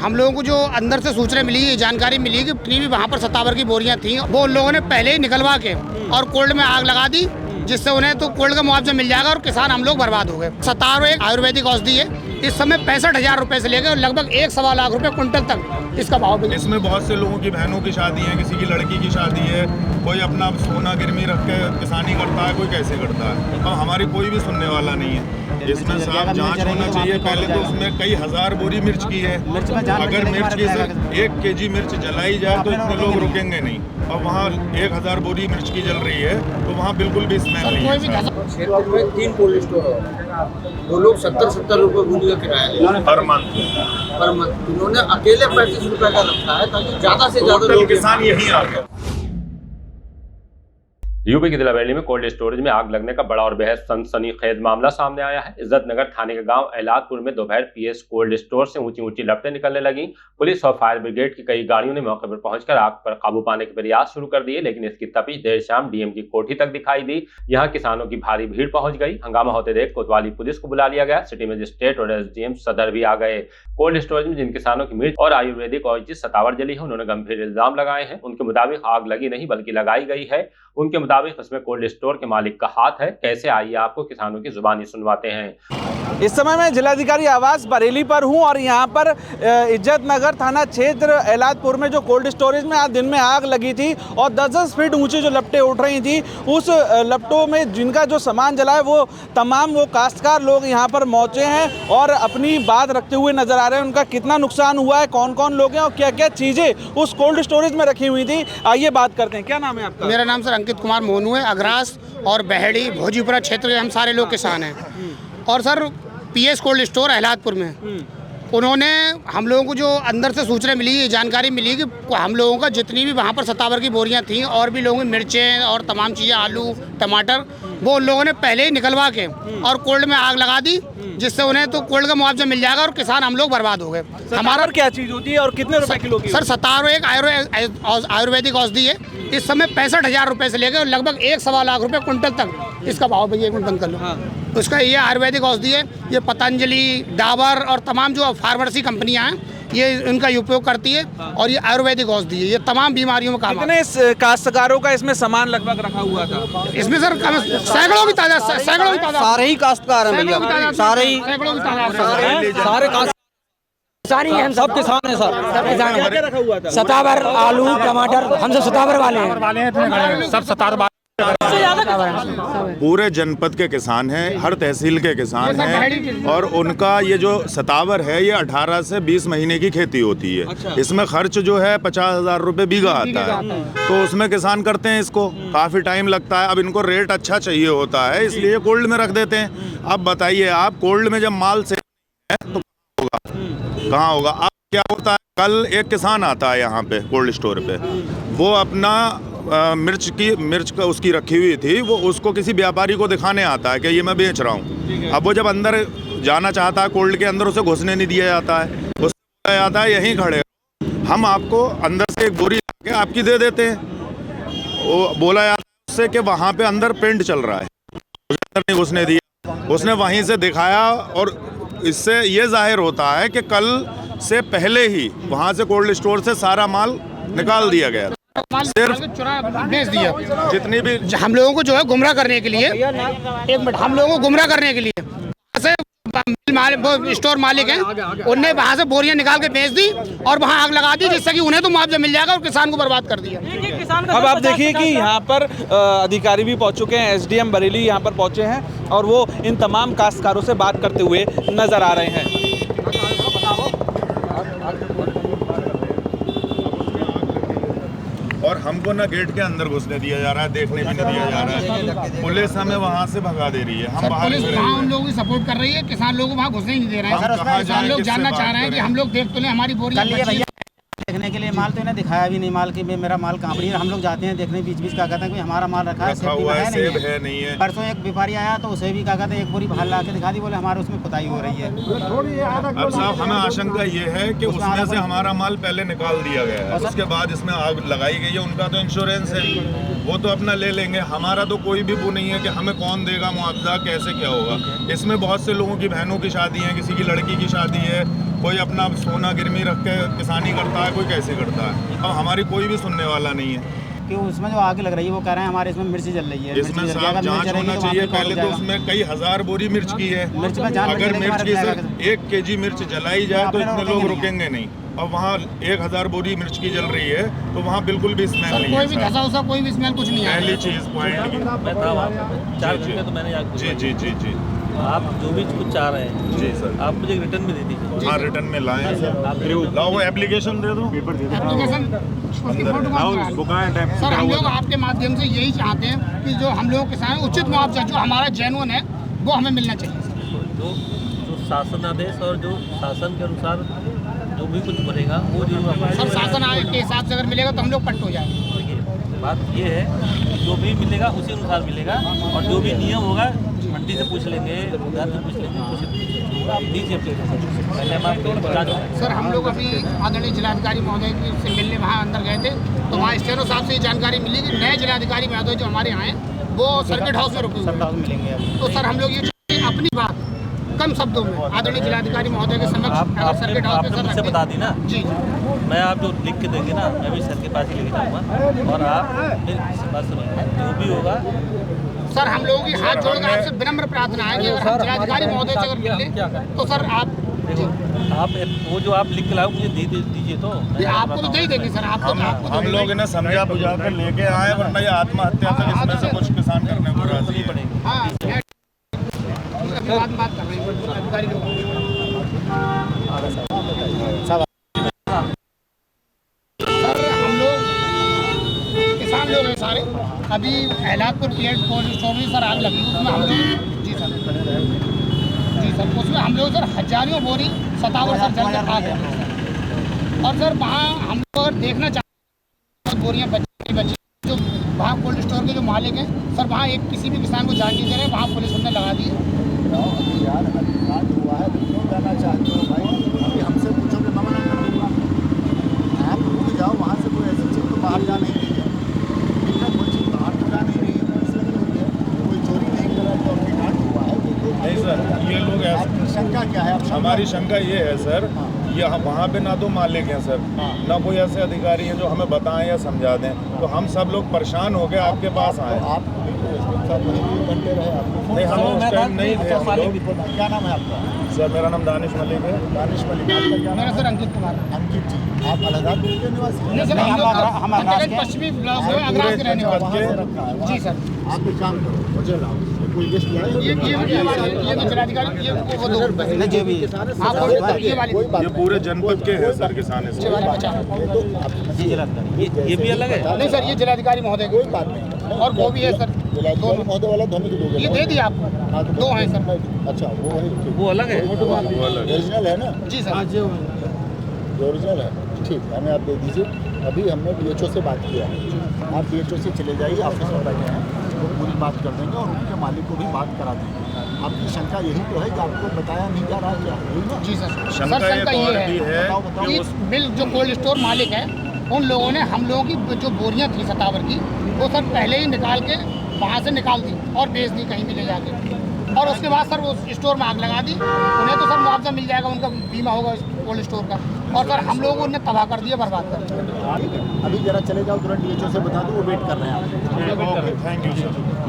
हम लोगों को जो अंदर से सूचना मिली, जानकारी मिली कि जितनी भी वहाँ पर सतावर की बोरियां थी वो उन लोगों ने पहले ही निकलवा के और कोल्ड में आग लगा दी, जिससे उन्हें तो कोल्ड का मुआवजा मिल जाएगा और किसान हम लोग बर्बाद हो गए। सतावर एक आयुर्वेदिक औषधि है, इस समय 65,000 रुपए से लेकर लगभग 1.25 लाख रुपए क्विंटल तक इसका भाव है। इसमें बहुत से लोगों की बहनों की शादी है, किसी की लड़की की शादी है, कोई अपना सोना गिरवी रख के किसानी करता है, कोई कैसे करता है। अब हमारी कोई भी सुनने वाला नहीं है। इसमें साफ जांच होना चाहिए। पहले तो उसमें कई हजार बोरी मिर्च की है, अगर मिर्च की 1 kg मिर्च जलाई जाए तो इतने लोग रुकेंगे नहीं। और वहाँ 1000 बोरी मिर्च की जल रही है तो वहाँ बिल्कुल भी स्मेल नहीं है। क्षेत्र में 3 कोल्ड स्टोर है, वो लोग 70 रुपए बूंदी का किराया पर मंथ। इन्होंने अकेले 35 रुपए का रखा है ताकि ज्यादा से ज्यादा लोग किसान यही आ गए। यूपी की दिलावैली में कोल्ड स्टोरेज में आग लगने का बड़ा और बेहद सनसनीखेज मामला सामने आया है। इज्जत नगर थाने के गांव एलादपुर में दोपहर पीएस कोल्ड स्टोर से ऊंची ऊंची लपटें निकलने लगी। पुलिस और फायर ब्रिगेड की कई गाड़ियों ने मौके पर पहुंचकर आग पर काबू पाने के प्रयास शुरू कर दिए, लेकिन इसकी तपिश देर शाम डीएम की कोठी तक दिखाई दी। यहां किसानों की भारी भीड़ पहुंच गई। हंगामा होते देख कोतवाली पुलिस को बुला लिया गया। सिटी मजिस्ट्रेट और एसडीएम सदर भी आ गए। कोल्ड स्टोरेज में जिन किसानों की मिर्च और आयुर्वेदिक औषधि सतावर जली है, उन्होंने गंभीर इल्जाम लगाए हैं। उनके मुताबिक आग लगी नहीं बल्कि लगाई गई है। उनके मुताबिक इसमें कोल्ड स्टोर के मालिक का हाथ है। कैसे, आइए आपको किसानों की जुबानी सुनवाते हैं। इस समय मैं जिलाधिकारी आवास बरेली पर हूं और यहां पर इज्जत नगर थाना क्षेत्र एलादपुर में जो कोल्ड स्टोरेज में आज दिन में आग लगी थी और 10-10 फीट ऊंची जो लपटें उठ रही थी, उस लपटों में जिनका जो सामान जला है वो तमाम वो काश्तकार लोग यहां पर पहुंचे हैं और अपनी बात रखते हुए नजर आ रहे हैं। उनका कितना नुकसान हुआ है, कौन कौन लोग हैं और क्या क्या चीज़ें उस कोल्ड स्टोरेज में रखी हुई थी, आइए बात करते हैं। क्या नाम है आपका? मेरा नाम सर अंकित कुमार मोनू है। अग्रास और बहेड़ी भोजीपुरा क्षेत्र के हम सारे लोग किसान हैं। और सर पीएस कोल्ड स्टोर एलादपुर में उन्होंने हम लोगों को जो अंदर से सूचना मिली, जानकारी मिली कि हम लोगों का जितनी भी वहाँ पर सतावर की बोरियां थी और भी लोगों की मिर्चें और तमाम चीज़ें, आलू टमाटर, वो उन लोगों ने पहले ही निकलवा के और कोल्ड में आग लगा दी, जिससे उन्हें तो कोल्ड का मुआवजा मिल जाएगा और किसान हम लोग बर्बाद हो गए। हमारा क्या चीज़ होती है और कितने रुपए किलो की? सर सतावर एक आयुर्वेदिक औषधि है, इस समय 65,000 रुपए से लेकर लगभग 1.25 लाख रुपए क्विंटल तक इसका भाव भैया क्विंटल कर लो। तो इसका ये आयुर्वेदिक औषधि है। ये पतंजलि, डाबर और तमाम जो फार्मेसी कंपनियां हैं ये इनका उपयोग करती है और ये आयुर्वेदिक औषधि है। ये तमाम बीमारियों में काम। कितने काश्तकारों का इसमें सामान लगभग रखा हुआ था? इसमें सर सैकड़ों की तादाद, सारे ही काश्तकार हैं भैया, सारे ही सारी हम सब किसान हैं सर, सब किसान क्या रखा हुआ था? सतावर, आलू, टमाटर, हम सब सतावर वाले हैं, सब सतावर। पूरे जनपद के किसान हैं, हर तहसील के किसान हैं और उनका ये जो सतावर है ये 18 से 20 महीने की खेती होती है। अच्छा। इसमें खर्च जो है 50,000 रुपये बीघा आता है, तो उसमें किसान करते हैं इसको, काफ़ी टाइम लगता है। अब इनको रेट अच्छा चाहिए होता है इसलिए कोल्ड में रख देते हैं। अब बताइए आप, कोल्ड में जब माल से तो कहाँ होगा? अब क्या होता है, कल एक किसान आता है यहाँ पे कोल्ड स्टोर पे, वो अपना मिर्च का उसकी रखी हुई थी, वो उसको किसी व्यापारी को दिखाने आता है कि ये मैं बेच रहा हूँ। अब वो जब अंदर जाना चाहता है कोल्ड के अंदर, उसे घुसने नहीं दिया जाता है, उसे बोला जाता है यहीं खड़े, हम आपको अंदर से एक बोरी लाके आपकी दे देते हैं। वो बोला जाता है उससे कि वहाँ पे अंदर पेंट चल रहा है, उसे अंदर नहीं घुसने दिया। उसने वहीं से दिखाया और इससे ये जाहिर होता है कि कल से पहले ही वहाँ से कोल्ड स्टोर से सारा माल निकाल दिया गया, सिर्फ बेच दिया। जितनी भी हम लोगों को जो है गुमराह करने के लिए, एक मिनट, हम लोगों को गुमराह करने के लिए स्टोर मालिक हैं, उनने वहाँ से बोरियां निकाल के बेच दी और वहाँ आग लगा दी, जिससे कि उन्हें तो मुआवजा मिल जाएगा और किसान को बर्बाद कर दिया। अब आप देखिए कि यहाँ पर अधिकारी भी पहुँच चुके हैं, एसडीएम बरेली यहाँ पर पहुँचे हैं और वो इन तमाम काश्तकारों से बात करते हुए नजर आ रहे हैं। और हमको ना गेट के अंदर घुसने दिया जा रहा है, देखने भी नहीं दिया जा रहा है। पुलिस हमें वहाँ से भगा दे रही है, हम बाहर पुलिस वहाँ उन लोगों की सपोर्ट कर रही है, किसान लोगों को वहाँ घुसने ही नहीं दे रहे हैं। किसान लोग जानना चाह रहे हैं कि हम लोग देख तो लें हमारी बोरियां। देखने के लिए माल तो इन्हें दिखाया भी नहीं, माल की मेरा माल कहाँ पड़ी है। हम लोग जाते हैं देखने, बीच बीच क्या कहते हैं कि हमारा माल रखा है, सेब है नहीं है। परसों एक व्यापारी आया तो उसे भी क्या कहते हैं एक बोरी बाहर ला के दिखा दी, बोले हमारे उसमें खुदाई हो रही है। अब साहब हमें आशंका ये है कि उसमें से हमारा माल पहले निकाल दिया गया है, उसके बाद इसमें आग लगाई गई है। उनका तो इंश्योरेंस है, वो तो अपना ले लेंगे, हमारा तो कोई भी वो नहीं है कि हमें कौन देगा मुआवजा, कैसे क्या होगा। इसमें बहुत से लोगों की बहनों की शादी है, किसी की लड़की की शादी है, कोई अपना सोना गिरवी रख के किसानी करता है, कोई कैसे करता है। अब हमारी कोई भी सुनने वाला नहीं है कि उसमें जो आग लग रही है वो कह रहे हैं हमारे इसमें मिर्ची जल रही है। इसमें साफ जांच होना चाहिए पहले तो। उसमें कई हजार बोरी मिर्च की है, अगर मिर्च की सर 1 kg मिर्च जलाई जाए तो इतने लोग रुकेंगे नहीं। अब वहाँ 1000 बोरी मिर्च की जल रही है तो वहाँ बिल्कुल भी स्मेल नहीं है। कोई भी घसा उसा कोई भी स्मेल कुछ नहीं है। पहली चीज पॉइंट की मैं था वहाँ पे 4 घंटे तो मैंने आग जी जी जी जी आप जो भी कुछ चाह रहे हैं जी सर, आप मुझे रिटर्न में दे दीजिए। हाँ रिटर्न में लाएं सर, लाओ वो एप्लीकेशन दे दो, पेपर दे दो, एप्लीकेशन उसकी फोटो सर हम लोग आपके माध्यम से यही चाहते हैं कि जो हम लोग किसान उचित मुआवजा जो हमारा जेन्युइन है वो हमें मिलना चाहिए। जो शासन आदेश और जो शासन के अनुसार जो भी कुछ बनेगा वो जो सर शासन आदेश के हिसाब से अगर मिलेगा तो हम लोग पट्ट हो जाएंगे। देखिए बात ये है जो भी मिलेगा उसी अनुसार मिलेगा और जो भी नियम होगा मंडी से पूछ लेंगे, उधर से पूछ लेंगे, आप दीजिए पहले हम आपको बता दें। सर हम लोग अभी आदरणीय जिलाधिकारी महोदय से मिलने वहाँ अंदर गए थे तो वहाँ स्टेनो साहब से ये जानकारी मिली कि नए जिलाधिकारी महोदय जो हमारे यहाँ हैं वो सर्किट हाउस में रुके हुए हैं। मिलेंगे तो सर हम लोग ये चाहते हैं अपनी बात कम शब्दों में आदरणीय जिलाधिकारी महोदय के समक्ष अगर सर्किट हाउस में मुझसे बता दी ना जी मैं आप जो लिख के देंगे ना मैं भी सर के पास ही लेके जाऊँगा और आप मेरी बात सुनिए जो भी होगा। सर हम लोगों की हाथ जोड़कर आपसे विनम्र प्रार्थना है कि अगर हम जिलाधिकारी महोदय से अगर मिले तो सर आप वो जो आप लिख के लाओ मुझे दे दीजिए तो आपको तो दे ही देंगे सर। आपको हम लोग इन्हें समझा बुझा कर लेके आए, वरना ये आत्महत्या तक इसमें से कुछ किसान करने को राजी है। हाँ बात कर रहे हैं अधिकारी लोग। सर हम लोग किसान लोग हैं सारे। अभी एलादपुर पीएट कोल्ड स्टोर में सर आग लगी उसमें हम लोग जी सर उसमें हम लोग सर हजारों बोरी सतावर सर जल कर आ गए और सर वहाँ हम लोग अगर देखना चाहते हैं बोरियाँ बची जो वहाँ कोल्ड स्टोर के जो मालिक हैं सर वहाँ एक किसी भी किसान को जान नहीं दे रहे, वहाँ पुलिस ने लगा दी है। यार अधिकार हुआ है तो क्यों जाना चाहते हो भाई? अभी हमसे पूछोगे मैं मना कर दूँगा। आप रुक जाओ, वहाँ से कोई ऐसी चीज़ तो बाहर जा नहीं रही है, ठीक है, कोई चीज़ बाहर तो जा नहीं रही है, इसलिए नहीं हुई है, कोई चोरी नहीं कर रहा तो अधिकार हुआ है तो नहीं सर ये लोग आपकी शंका क्या है? हमारी शंका ये है सर, ये हम वहाँ पे ना तो मालिक हैं सर, ना कोई ऐसे अधिकारी हैं जो हमें बताएं या समझा दें, तो हम सब लोग परेशान हो गए आपके पास आए। आप घंटे रहे आप नहीं हम उस टाइम नहीं थे हम लोग। क्या नाम है आपका? सर मेरा नाम दानिश मलिक है। दानिश मलिक। आपका क्या मेरा नाम? सर अंकित कुमार। अंकित जी, आप अलहदापुर के निवासी? नहीं सर हम लोग पश्चिमी ब्लॉक में अग्रास के रहने वाले हैं। जी सर आप एक काम करो, मुझे लाओ कोई लिस्ट लाओ। ये तो जिलाधिकारी ये वो दो जो भी आप ये वाली ये पूरे जनपद के हैं सर किसान ये वाली बचा जी जिलाधिकारी ये भी अलग है। नहीं सर ये जिलाधिकारी महोदय कोई बात नहीं, और वो भी है सर जिलाधिकारी महोदय वाला दोनों के दोगे? ये दे दिया आपको। दो हैं सर। अच्छा वो अलग है। ओरिजिनल है ना? जी सर जो ओरिजिनल है, ठीक, हमें आप दे दीजिए। अभी हमने DHO से बात किया है, आप DHO से चले जाइए, ऑफिस में बैठे हैं, वो पूरी बात कर देंगे और उनके मालिक को भी बात करा देंगे। आपकी शंका यही तो है कि आपको बताया नहीं जा रहा क्या? हुई ना? जी सर शंका सर शंका ये ये है बताओ कि मिल जो कोल्ड स्टोर मालिक है उन लोगों ने हम लोगों की जो बोरियां थी सतावर की वो सर पहले ही निकाल के वहाँ से निकाल दी और बेच दी कहीं भी ले जाके, और उसके बाद सर वो स्टोर में आग लगा दी। उन्हें तो सर मुआवजा मिल जाएगा, उनका बीमा होगा कोल्ड स्टोर का, और सर हम लोगों ने तबाह कर दिया, बर्बाद कर दिया। ठीक है, अभी जरा चले जाओ, तुरंत DHO से बता दो, वो वेट कर रहे हैं। Thank you sir.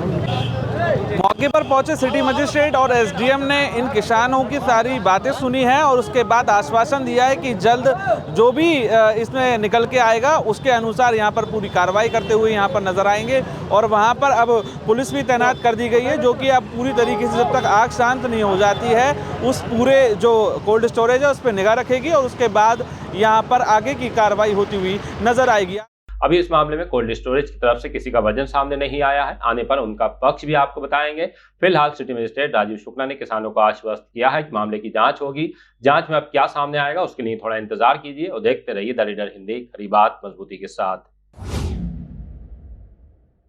मौके पर पहुंचे सिटी मजिस्ट्रेट और SDM ने इन किसानों की सारी बातें सुनी हैं और उसके बाद आश्वासन दिया है कि जल्द जो भी इसमें निकल के आएगा उसके अनुसार यहाँ पर पूरी कार्रवाई करते हुए यहाँ पर नजर आएंगे। और वहाँ पर अब पुलिस भी तैनात कर दी गई है, जो कि अब पूरी तरीके से जब तक आग शांत नहीं हो जाती है उस पूरे जो कोल्ड स्टोरेज है उस पर निगाह रखेगी और उसके बाद यहाँ पर आगे की कार्रवाई होती हुई नजर आएगी। अभी इस मामले में कोल्ड स्टोरेज की तरफ से किसी का वर्जन सामने नहीं आया है, आने पर उनका पक्ष भी आपको बताएंगे। फिलहाल सिटी मजिस्ट्रेट राजीव शुक्ला ने किसानों को आश्वस्त किया है कि मामले की जांच होगी। जांच में अब क्या सामने आएगा उसके लिए थोड़ा इंतजार कीजिए और देखते रहिए द लीडर हिंदी, खरी बात मजबूती के साथ।